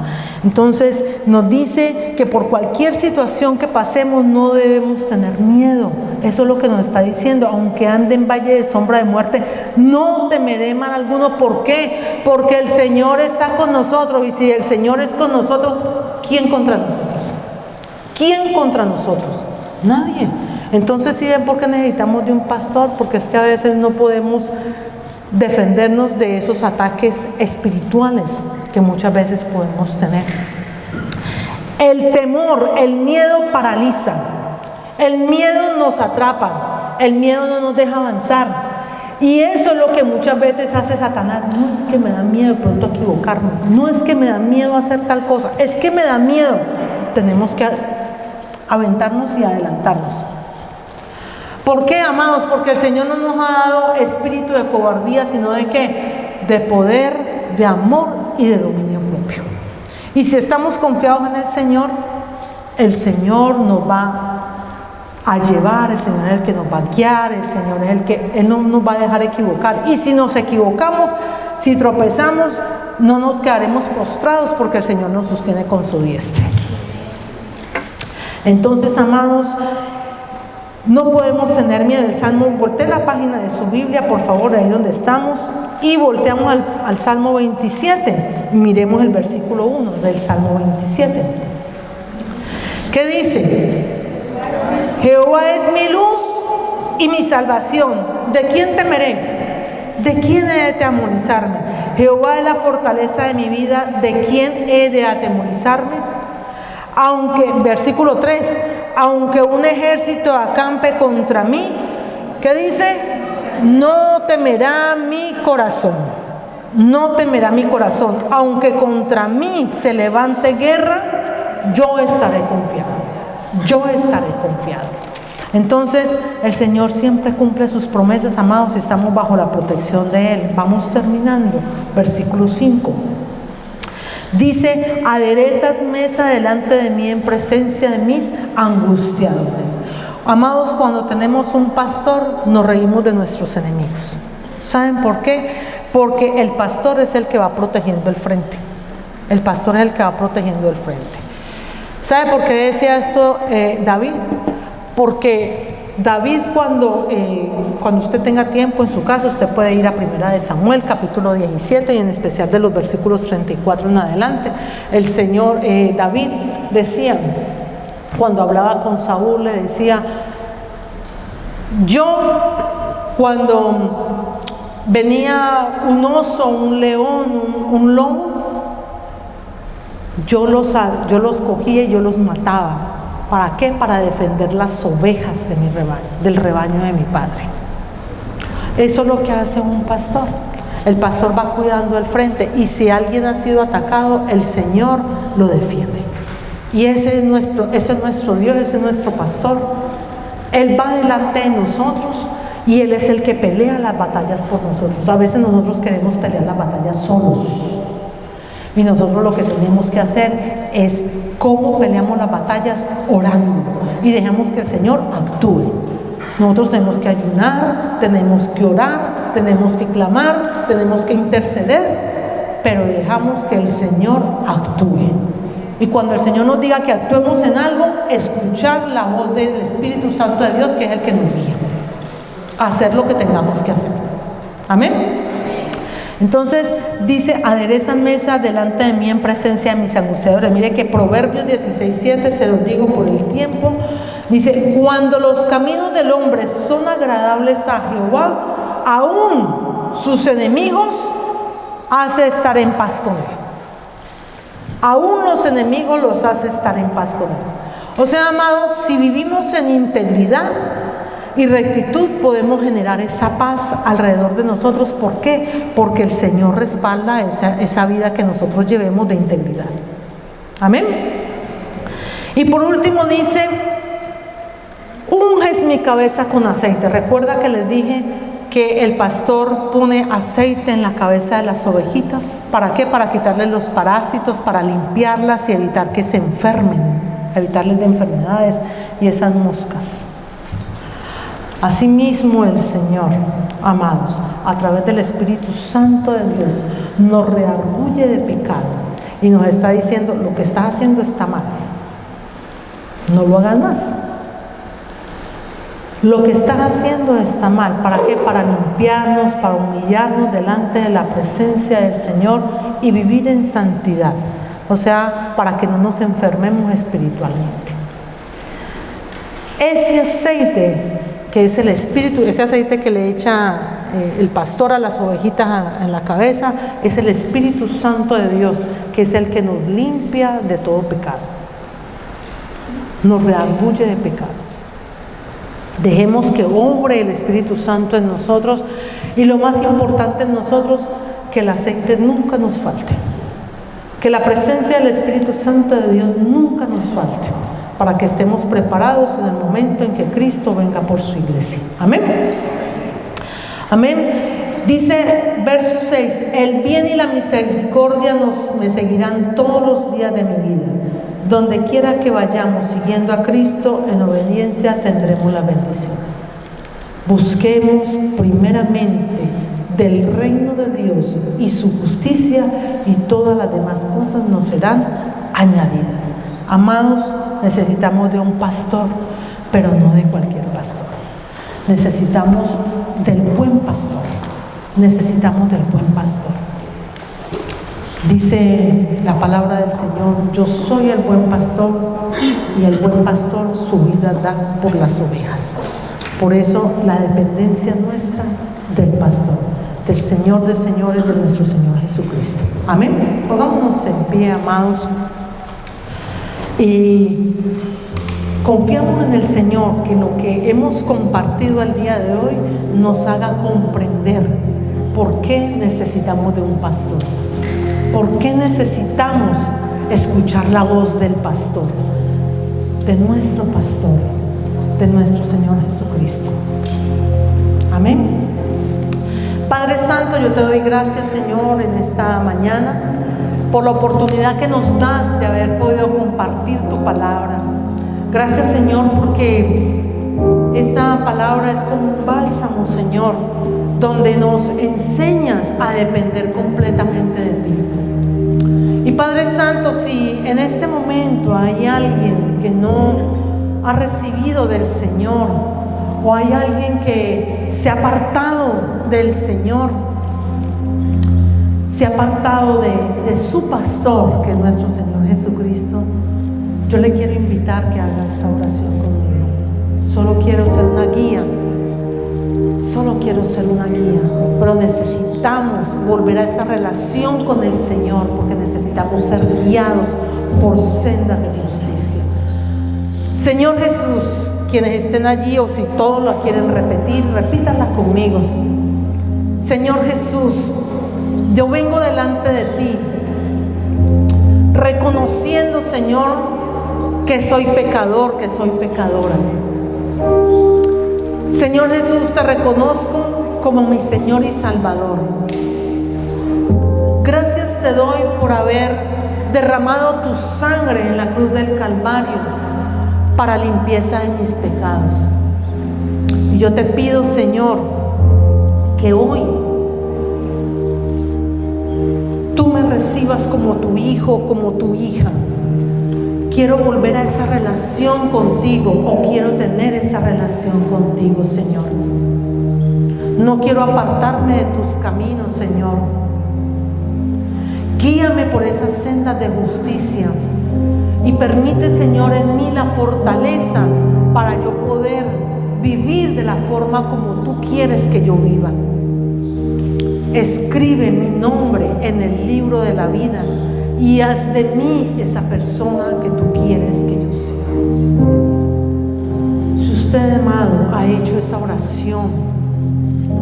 Entonces nos dice que por cualquier situación que pasemos no debemos tener miedo. Eso es lo que nos está diciendo. Aunque ande en valle de sombra de muerte, no temeré mal alguno. ¿Por qué? Porque el Señor está con nosotros. Y si el Señor es con nosotros, ¿quién contra nosotros? ¿Quién contra nosotros? Nadie. Entonces, ¿sí ven por qué necesitamos de un pastor? Porque es que a veces no podemos defendernos de esos ataques espirituales que muchas veces podemos tener. El temor, el miedo paraliza. El miedo nos atrapa. El miedo no nos deja avanzar. Y eso es lo que muchas veces hace Satanás. No es que me da miedo de pronto equivocarme. No es que me da miedo hacer tal cosa. Es que me da miedo. Tenemos que aventarnos y adelantarnos. ¿Por qué, amados? Porque el Señor no nos ha dado espíritu de cobardía, sino de ¿qué? De poder, de amor y de dominio propio. Y si estamos confiados en el Señor nos va a llevar, el Señor es el que nos va a guiar, el Señor es el que Él no nos va a dejar equivocar. Y si nos equivocamos, si tropezamos, no nos quedaremos postrados, porque el Señor nos sostiene con su diestra. Entonces, amados, no podemos tener miedo. El Salmo, voltee la página de su Biblia, por favor, de ahí donde estamos, y volteamos al Salmo 27. Miremos el versículo 1 del Salmo 27. ¿Qué dice? Jehová es mi luz y mi salvación. ¿De quién temeré? ¿De quién he de atemorizarme? Jehová es la fortaleza de mi vida. ¿De quién he de atemorizarme? Aunque, versículo 3, aunque un ejército acampe contra mí, ¿qué dice? No temerá mi corazón, no temerá mi corazón. Aunque contra mí se levante guerra, yo estaré confiado, yo estaré confiado. Entonces, el Señor siempre cumple sus promesas, amados, y estamos bajo la protección de Él. Vamos terminando, versículo 5. Dice: aderezas mesa delante de mí en presencia de mis angustiadores. Amados, cuando tenemos un pastor, nos reímos de nuestros enemigos. ¿Saben por qué? Porque el pastor es el que va protegiendo el frente. El pastor es el que va protegiendo el frente. ¿Sabe por qué decía esto David? Porque David, cuando usted tenga tiempo en su casa, usted puede ir a 1 de Samuel, capítulo 17, y en especial de los versículos 34 en adelante. El Señor, David decía, cuando hablaba con Saúl, le decía: yo, cuando venía un oso, un león, un lobo, yo los cogía y yo los mataba. ¿Para qué? Para defender las ovejas de mi rebaño, del rebaño de mi padre. Eso es lo que hace un pastor. El pastor va cuidando el frente, y si alguien ha sido atacado, el Señor lo defiende. Y ese es nuestro Dios, ese es nuestro pastor. Él va delante de nosotros y Él es el que pelea las batallas por nosotros. A veces nosotros queremos pelear las batallas solos. Y nosotros lo que tenemos que hacer es, ¿cómo peleamos las batallas? Orando. Y dejamos que el Señor actúe. Nosotros tenemos que ayunar, tenemos que orar, tenemos que clamar, tenemos que interceder, pero dejamos que el Señor actúe. Y cuando el Señor nos diga que actuemos en algo, escuchar la voz del Espíritu Santo de Dios, que es el que nos guía. Hacer lo que tengamos que hacer. Amén. Entonces dice: aderezan mesa delante de mí en presencia de mis angustiadores. Mire que Proverbios 16:7, se los digo por el tiempo, dice: cuando los caminos del hombre son agradables a Jehová, aún sus enemigos hace estar en paz con él. Aún los enemigos los hace estar en paz con él. O sea, amados, si vivimos en integridad y rectitud, podemos generar esa paz alrededor de nosotros. ¿Por qué? Porque el Señor respalda esa vida que nosotros llevemos de integridad. Amén. Y por último dice: unges mi cabeza con aceite. Recuerda que les dije que el pastor pone aceite en la cabeza de las ovejitas. ¿Para qué? Para quitarles los parásitos, para limpiarlas y evitar que se enfermen, evitarles de enfermedades y esas moscas. Asimismo, el Señor, amados, a través del Espíritu Santo de Dios, nos redarguye de pecado y nos está diciendo: lo que estás haciendo está mal, no lo hagas más. Lo que estás haciendo está mal. ¿Para qué? Para limpiarnos, para humillarnos delante de la presencia del Señor y vivir en santidad. O sea, para que no nos enfermemos espiritualmente. Ese aceite, que es el Espíritu, ese aceite que le echa el pastor a las ovejitas en la cabeza, es el Espíritu Santo de Dios, que es el que nos limpia de todo pecado, nos redarguye de pecado. Dejemos que obre el Espíritu Santo en nosotros, y lo más importante en nosotros, que el aceite nunca nos falte, que la presencia del Espíritu Santo de Dios nunca nos falte, para que estemos preparados en el momento en que Cristo venga por su iglesia. Amén. Amén. Dice verso 6: el bien y la misericordia me seguirán todos los días de mi vida. Donde quiera que vayamos siguiendo a Cristo en obediencia, tendremos las bendiciones. Busquemos primeramente del reino de Dios y su justicia, y todas las demás cosas nos serán añadidas. Amados, necesitamos de un pastor, pero no de cualquier pastor. Necesitamos del buen pastor. Necesitamos del buen pastor. Dice la palabra del Señor: yo soy el buen pastor, y el buen pastor su vida da por las ovejas. Por eso la dependencia nuestra del pastor, del Señor de señores, de nuestro Señor Jesucristo. Amén. Pongámonos en pie, amados, y confiamos en el Señor, que lo que hemos compartido el día de hoy nos haga comprender por qué necesitamos de un pastor. ¿Por qué necesitamos escuchar la voz del pastor? De nuestro pastor, de nuestro Señor Jesucristo. Amén. Padre Santo, yo te doy gracias, Señor, en esta mañana, por la oportunidad que nos das de haber podido compartir tu palabra. Gracias, Señor, porque esta palabra es como un bálsamo, Señor, donde nos enseñas a depender completamente de ti. Y Padre Santo, si en este momento hay alguien que no ha recibido del Señor, o hay alguien que se ha apartado del Señor, se ha apartado de su pastor, que es nuestro Señor Jesucristo, yo le quiero invitar que haga esta oración conmigo. Solo quiero ser una guía, pero necesitamos volver a esa relación con el Señor, porque necesitamos ser guiados por sendas de justicia. Señor Jesús, quienes estén allí, o si todos la quieren repetir, repítanla conmigo. Señor Jesús, yo vengo delante de ti, reconociendo, Señor, que soy pecador, que soy pecadora. Señor Jesús, te reconozco como mi Señor y Salvador. Gracias te doy por haber derramado tu sangre en la cruz del Calvario para limpieza de mis pecados. Y yo te pido, Señor, que hoy tú me recibas como tu hijo, como tu hija. Quiero volver a esa relación contigo, o quiero tener esa relación contigo, Señor. No quiero apartarme de tus caminos, Señor. Guíame por esas sendas de justicia y permite, Señor, en mí la fortaleza para yo poder vivir de la forma como tú quieres que yo viva. Escribe mi nombre en el libro de la vida y haz de mí esa persona que tú quieres que yo sea. Si usted, amado, ha hecho esa oración,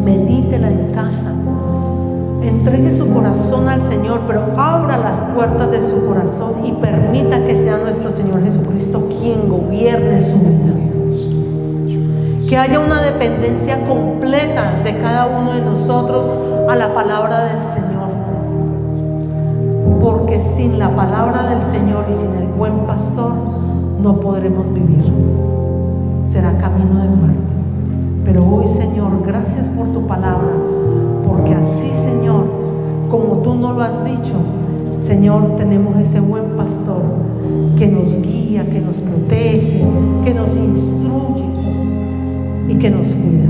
medítela en casa, entregue su corazón al Señor, pero abra las puertas de su corazón y permita que sea nuestro Señor Jesucristo quien gobierne su vida. Que haya una dependencia completa de cada uno de nosotros a la palabra del Señor. Porque sin la palabra del Señor y sin el buen pastor no podremos vivir. Será camino de muerte. Pero hoy, Señor, gracias por tu palabra, porque así, Señor, como tú nos lo has dicho, Señor, tenemos ese buen pastor que nos guía, que nos protege, que nos instruye y que nos cuida.